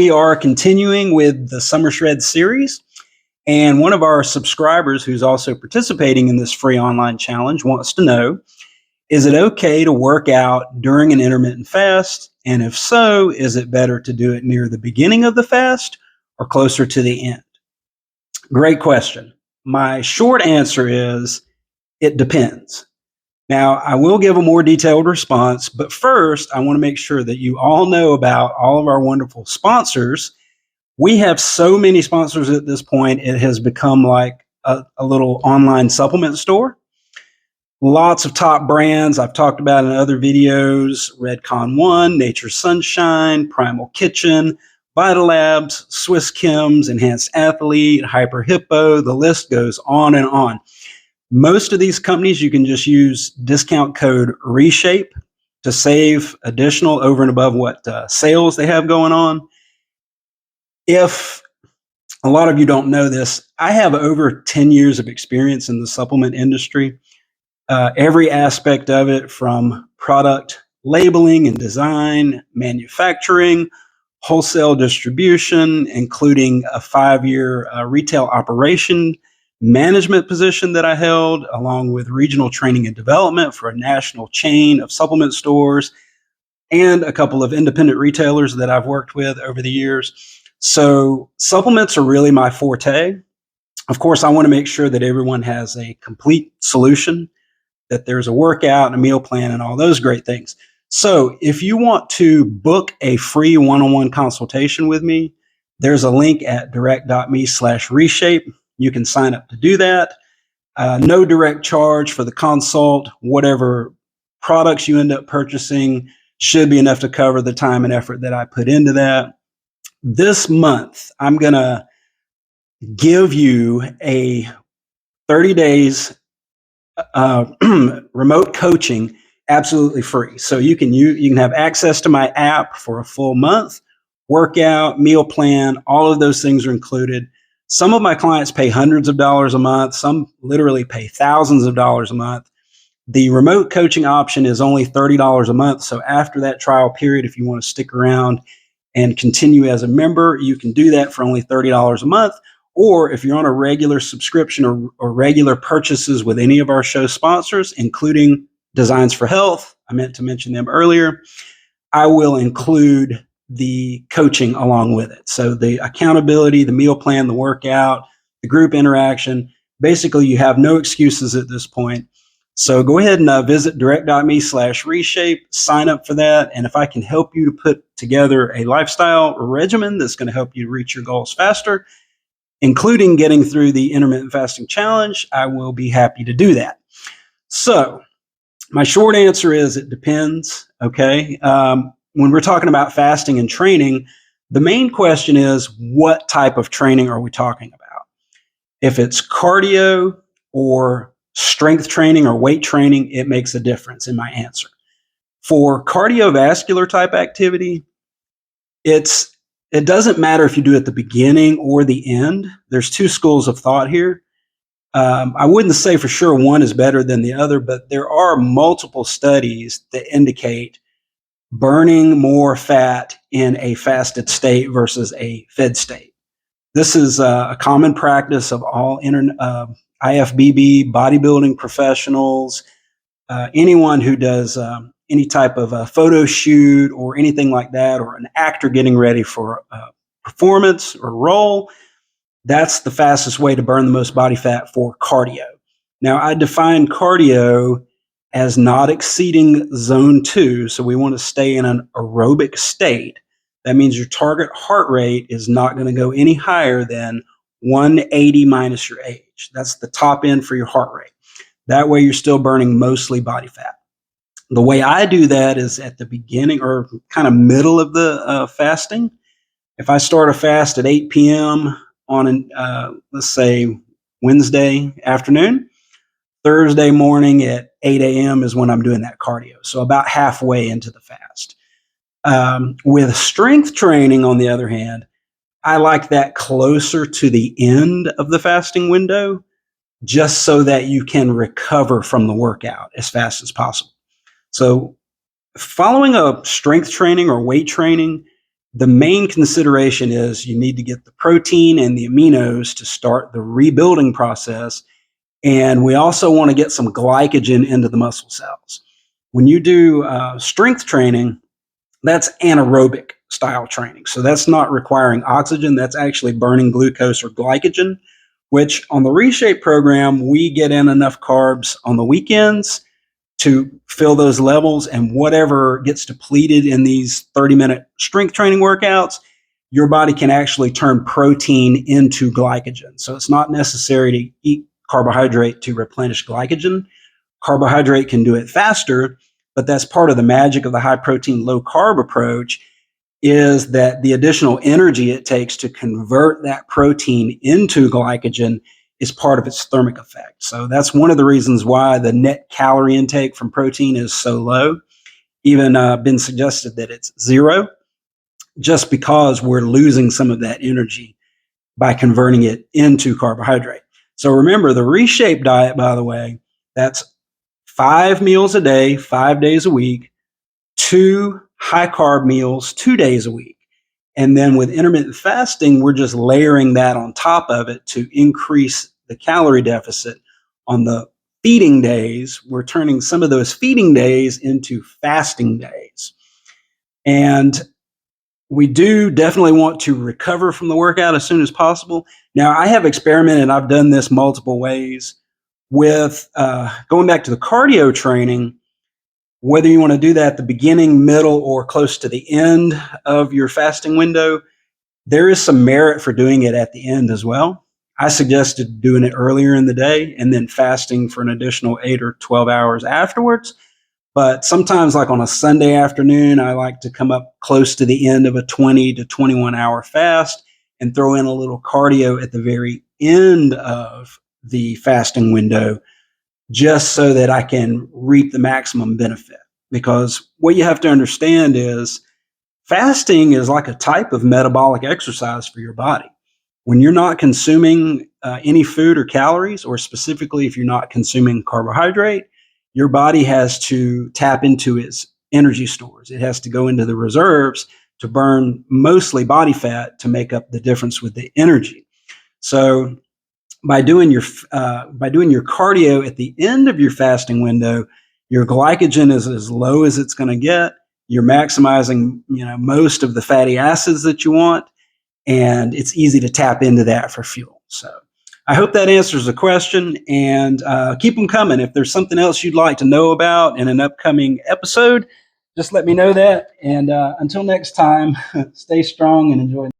we are continuing with the Summer Shred series. And one of our subscribers who's also participating in this free online challenge wants to know, is it okay to work out during an intermittent fast? And if so, is it better to do it near the beginning of the fast or closer to the end? Great question. My short answer is it depends. Now, I will give a more detailed response, but first, I want to make sure that you all know about all of our wonderful sponsors. We have so many sponsors at this point, it has become like a little online supplement store. Lots of top brands I've talked about in other videos: Redcon One, Nature's Sunshine, Primal Kitchen, Vitalabs, Swiss Chems, Enhanced Athlete, Hyper Hippo. The list goes on and on. Most of these companies, you can just use discount code RESHAPE to save additional over and above what sales they have going on. If a lot of you don't know this, I have over 10 years of experience in the supplement industry. Every aspect of it, from product labeling and design, manufacturing, wholesale distribution, including a 5-year retail operation management position that I held, along with regional training and development for a national chain of supplement stores, and a couple of independent retailers that I've worked with over the years. So supplements are really my forte. Of course, I want to make sure that everyone has a complete solution, that there's a workout and a meal plan and all those great things. So if you want to book a free one-on-one consultation with me, there's a link at direct.me/reshape. You can sign up to do that. No direct charge for the consult. Whatever products you end up purchasing should be enough to cover the time and effort that I put into that. This month, I'm going to give you a 30 days remote coaching absolutely free. So you can have access to my app for a full month, workout, meal plan, all of those things are included. Some of my clients pay hundreds of dollars a month. Some literally pay thousands of dollars a month. The remote coaching option is only $30 a month. So after that trial period, if you want to stick around and continue as a member, you can do that for only $30 a month. Or if you're on a regular subscription or regular purchases with any of our show sponsors, including Designs for Health, I meant to mention them earlier, I will include the coaching along with it. So the accountability, the meal plan, the workout, the group interaction, basically you have no excuses at this point. So go ahead and visit direct.me/reshape, sign up for that. And if I can help you to put together a lifestyle regimen that's going to help you reach your goals faster, including getting through the intermittent fasting challenge, I will be happy to do that. So my short answer is it depends. Okay. When we're talking about fasting and training, the main question is, what type of training are we talking about? If it's cardio or strength training or weight training, it makes a difference in my answer. For cardiovascular type activity, it doesn't matter if you do it at the beginning or the end. There's two schools of thought here. I wouldn't say for sure one is better than the other, but there are multiple studies that indicate burning more fat in a fasted state versus a fed state. This is a common practice of all IFBB bodybuilding professionals, anyone who does any type of a photo shoot or anything like that, or an actor getting ready for a performance or role. That's the fastest way to burn the most body fat for cardio. Now, I define cardio as not exceeding zone 2. So we want to stay in an aerobic state. That means your target heart rate is not going to go any higher than 180 minus your age. That's the top end for your heart rate. That way you're still burning mostly body fat. The way I do that is at the beginning or kind of middle of the fasting. If I start a fast at 8 p.m. on, let's say, Wednesday afternoon, Thursday morning at 8 a.m. is when I'm doing that cardio. So about halfway into the fast. With strength training, on the other hand, I like that closer to the end of the fasting window, just so that you can recover from the workout as fast as possible. So following a strength training or weight training The main consideration is you need to get the protein and the aminos to start the rebuilding process. And we also want to get some glycogen into the muscle cells. When you do strength training, that's anaerobic style training. So that's not requiring oxygen. That's actually burning glucose or glycogen, which on the Reshape program, we get in enough carbs on the weekends to fill those levels, and whatever gets depleted in these 30-minute strength training workouts, your body can actually turn protein into glycogen. So it's not necessary to eat carbohydrate to replenish glycogen. Carbohydrate can do it faster, but that's part of the magic of the high protein, low carb approach, is that the additional energy it takes to convert that protein into glycogen is part of its thermic effect. So that's one of the reasons why the net calorie intake from protein is so low. Even been suggested that it's zero, just because we're losing some of that energy by converting it into carbohydrate. So remember, the Reshape diet, by the way, that's 5 meals a day, 5 days a week, 2 high carb meals 2 days a week. And then with intermittent fasting, we're just layering that on top of it to increase the calorie deficit. On the feeding days, we're turning some of those feeding days into fasting days. And we do definitely want to recover from the workout as soon as possible. Now, I have experimented, I've done this multiple ways with going back to the cardio training. Whether you want to do that at the beginning, middle, or close to the end of your fasting window, there is some merit for doing it at the end as well. I suggested doing it earlier in the day and then fasting for an additional 8 or 12 hours afterwards. But sometimes, like on a Sunday afternoon, I like to come up close to the end of a 20 to 21 hour fast and throw in a little cardio at the very end of the fasting window, just so that I can reap the maximum benefit. Because what you have to understand is fasting is like a type of metabolic exercise for your body. When you're not consuming any food or calories, or specifically if you're not consuming carbohydrate, your body has to tap into its energy stores. It has to go into the reserves to burn mostly body fat to make up the difference with the energy. So by doing your cardio at the end of your fasting window, your glycogen is as low as it's going to get. You're maximizing, most of the fatty acids that you want, and it's easy to tap into that for fuel. So I hope that answers the question, and keep them coming. If there's something else you'd like to know about in an upcoming episode, just let me know that. And until next time, stay strong and enjoy.